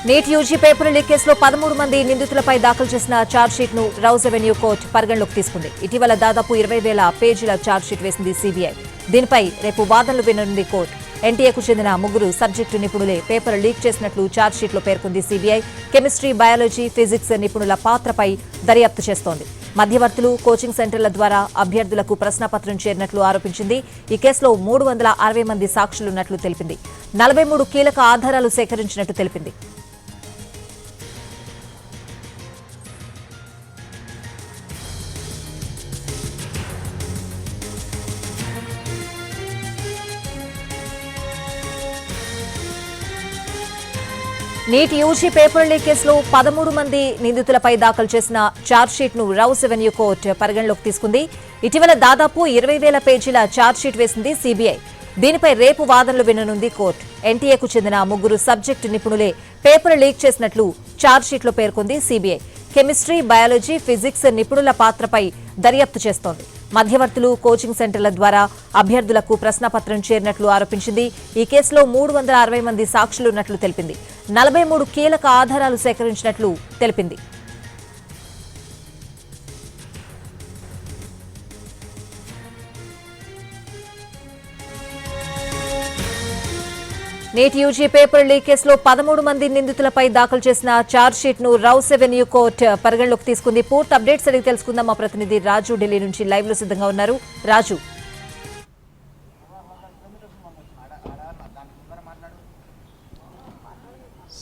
NEET UG paper leak కేసులో 13 మంది నిందితులపై దాఖలు చేసిన ఛార్జ్షీట్ ను రౌజ్ అవెన్యూ కోర్టు పరిగణలోకి తీసుకుంది. ఇటీవల దాదాపు 20,000 పేజీల ఛార్జ్షీట్ వేసింది సీబీఐ. దీనిపై రేపు వాదనలు విననుంది కోర్టు. ఎన్టీఏకు చెందిన 3 సబ్జెక్టు నిపుణులే పేపర్ లీక్ చేసినట్లు ఛార్జ్షీట్లో పేర్కొంది సీబీఐ. కెమిస్ట్రీ, బయాలజీ, ఫిజిక్స్ నిపుణుల పాత్రపై దర్యాప్తు చేస్తోంది. మధ్యవర్తులు, కోచింగ్ సెంటర్ల ద్వారా అభ్యర్థులకు ప్రశ్నపత్రం చేరినట్లు ఆరోపించింది. ఈ కేసులో 360 మంది సాక్షులున్నట్లు తెలిపింది. 43 కీలక ఆధారాలు సేకరించినట్టు తెలిపింది. నీట్ యూజీ పేపర్ లీక్ కేసులో 13 మంది నిందితులపై దాఖలు చేసిన ఛార్జ్షీట్ ను రౌజ్ అవెన్యూ కోర్టు పరిగణలోకి తీసుకుంది. ఇటీవల దాదాపు 20,000 పేజీల ఛార్జ్షీట్ వేసింది సీబీఐ. దీనిపై రేపు వాదనలు విననుంది కోర్టు. ఎన్టీఏకు చెందిన 3 సబ్జెక్టు నిపుణులే పేపర్ లీక్ చేసినట్లు ఛార్జ్షీట్లో పేర్కొంది సీబీఐ. కెమిస్ట్రీ, బయాలజీ, ఫిజిక్స్ నిపుణుల పాత్రపై దర్యాప్తు చేస్తోంది. మధ్యవర్తులు, కోచింగ్ సెంటర్ల ద్వారా అభ్యర్థులకు ప్రశ్నపత్రం చేరినట్లు ఆరోపించింది. ఈ కేసులో 360 మంది సాక్షులున్నట్లు తెలిపింది. 43 కీలక ఆధారాలు సేకరించినట్లు తెలిపింది. నీట్ యూజీ పేపర్ లీక్ కేసులో 13 మంది నిందితులపై దాఖలు చేసిన ఛార్జ్షీట్ ను రౌజ్ అవెన్యూ కోర్టు పరిగణలోకి తీసుకుంది. పూర్తి అప్డేట్స్ అడిగి తెలుసుకుందాం. మా ప్రతినిధి రాజు ఢిల్లీ నుంచి లైవ్ లో సిద్ధంగా ఉన్నారు. రాజు,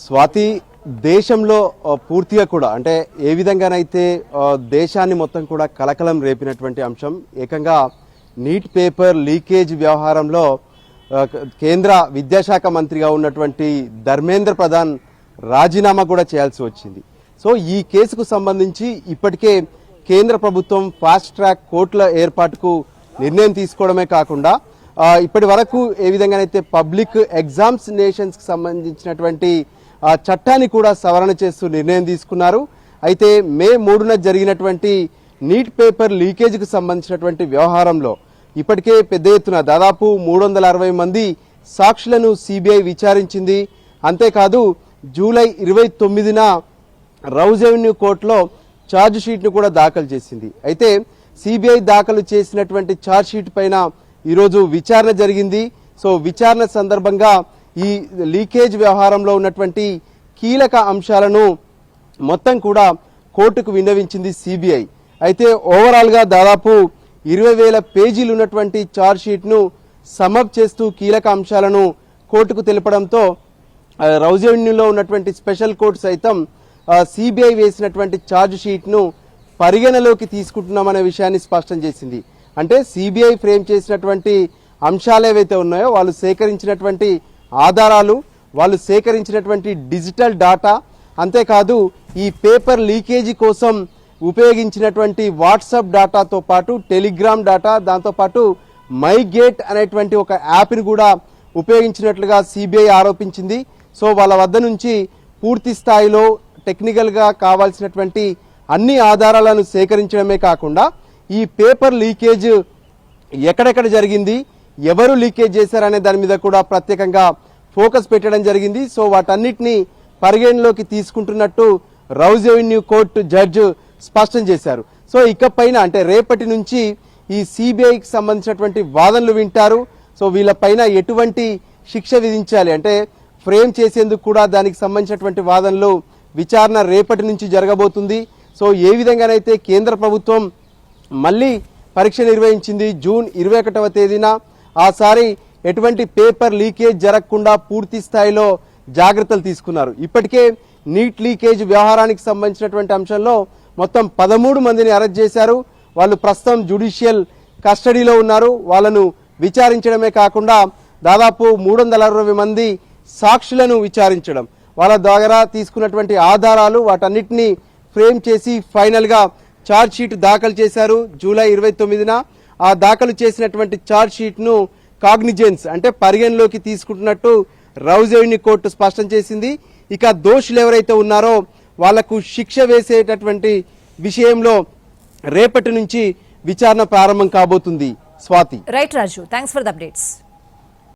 స్వాతి, దేశంలో పూర్తిగా కూడా అంటే ఏ విధంగానైతే దేశాన్ని మొత్తం కూడా కలకలం రేపినటువంటి అంశం ఏకంగా నీట్ పేపర్ లీకేజ్ వ్యవహారంలో కేంద్ర విద్యాశాఖ మంత్రిగా ఉన్నటువంటి ధర్మేంద్ర ప్రధాన్ రాజీనామా కూడా చేయాల్సి వచ్చింది. సో ఈ కేసుకు సంబంధించి ఇప్పటికే కేంద్ర ప్రభుత్వం ఫాస్ట్ ట్రాక్ కోర్టుల ఏర్పాటుకు నిర్ణయం తీసుకోవడమే కాకుండా ఇప్పటి వరకు ఏ విధంగానైతే పబ్లిక్ ఎగ్జామినేషన్స్కి సంబంధించినటువంటి చట్టాన్ని కూడా సవరణ చేస్తూ నిర్ణయం తీసుకున్నారు. అయితే మే 3న జరిగినటువంటి నీట్ పేపర్ లీకేజ్కి సంబంధించినటువంటి వ్యవహారంలో ఇప్పటికే పెద్ద ఎత్తున దాదాపు 360 మంది సాక్షులను సీబీఐ విచారించింది. అంతేకాదు జూలై 29న రౌజ్ అవెన్యూ కోర్టులో ఛార్జ్ షీట్ను కూడా దాఖలు చేసింది. అయితే సీబీఐ దాఖలు చేసినటువంటి ఛార్జ్ షీట్ పైన ఈరోజు విచారణ జరిగింది. సో విచారణ సందర్భంగా ఈ లీకేజ్ వ్యవహారంలో ఉన్నటువంటి కీలక అంశాలను మొత్తం కూడా కోర్టుకు విన్నవించింది సీబీఐ. అయితే ఓవరాల్గా దాదాపు 20,000 పేజీలు ఉన్నటువంటి ఛార్జ్ షీట్ను సమప్ చేస్తూ కీలక అంశాలను కోర్టుకు తెలపడంతో రౌజ్ అవెన్యూలో ఉన్నటువంటి స్పెషల్ కోర్టు సైతం సీబీఐ వేసినటువంటి ఛార్జ్ షీట్ను పరిగణలోకి తీసుకుంటున్నామనే విషయాన్ని స్పష్టం చేసింది. అంటే సీబీఐ ఫ్రేమ్ చేసినటువంటి అంశాలు ఏవైతే ఉన్నాయో వాళ్ళు సేకరించినటువంటి ఆధారాలు, వాళ్ళు సేకరించినటువంటి డిజిటల్ డాటా, అంతేకాదు ఈ పేపర్ లీకేజీ కోసం ఉపయోగించినటువంటి వాట్సాప్ డాటాతో పాటు టెలిగ్రామ్ డాటా, దాంతోపాటు మై గేట్ అనేటువంటి ఒక యాప్ని కూడా ఉపయోగించినట్లుగా సిబిఐ ఆరోపించింది. సో వాళ్ళ వద్ద నుంచి పూర్తి స్థాయిలో టెక్నికల్గా కావాల్సినటువంటి అన్ని ఆధారాలను సేకరించడమే కాకుండా ఈ పేపర్ లీకేజ్ ఎక్కడెక్కడ జరిగింది, ఎవరు లీకేజ్ చేశారనే దాని మీద కూడా ప్రత్యేకంగా ఫోకస్ పెట్టడం జరిగింది. సో వాటన్నిటిని పరిగణలోకి తీసుకుంటున్నట్టు రౌజ్ అవెన్యూ కోర్టు జడ్జి స్పష్టం చేశారు. సో ఇకపైన అంటే రేపటి నుంచి ఈ సిబిఐకి సంబంధించినటువంటి వాదనలు వింటారు. సో వీళ్ళపైన ఎటువంటి శిక్ష విధించాలి అంటే ఫ్రేమ్ చేసేందుకు కూడా దానికి సంబంధించినటువంటి వాదనలు విచారణ రేపటి నుంచి జరగబోతుంది. సో ఏ విధంగానైతే కేంద్ర ప్రభుత్వం మళ్ళీ పరీక్ష నిర్వహించింది జూన్ 21వ తేదీన, ఆసారి ఎటువంటి పేపర్ లీకేజ్ జరగకుండా పూర్తి స్థాయిలో జాగ్రత్తలు తీసుకున్నారు. ఇప్పటికే నీట్ లీకేజ్ వ్యవహారానికి సంబంధించినటువంటి అంశంలో మొత్తం 13 మందిని అరెస్ట్ చేశారు. వాళ్ళు ప్రస్తుతం జ్యుడిషియల్ కస్టడీలో ఉన్నారు. వాళ్ళను విచారించడమే కాకుండా దాదాపు 360 మంది సాక్షులను విచారించడం, వాళ్ళ ద్వారా తీసుకున్నటువంటి ఆధారాలు వాటన్నిటిని ఫ్రేమ్ చేసి ఫైనల్గా ఛార్జ్ షీట్ దాఖలు చేశారు జూలై 29న. ఆ దాఖలు చేసినటువంటి ఛార్జ్ షీట్ను కాగ్నిజెన్స్ అంటే పరిగణలోకి తీసుకుంటున్నట్టు రౌజ్ అవెన్యూ కోర్టు స్పష్టం చేసింది. ఇక దోషులు ఎవరైతే ఉన్నారో వాళ్లకు శిక్ష వేసేటటువంటి విషయంలో రేపటి నుంచి విచారణ ప్రారంభం కాబోతుంది. Swathi. Right Raju, thanks for the updates.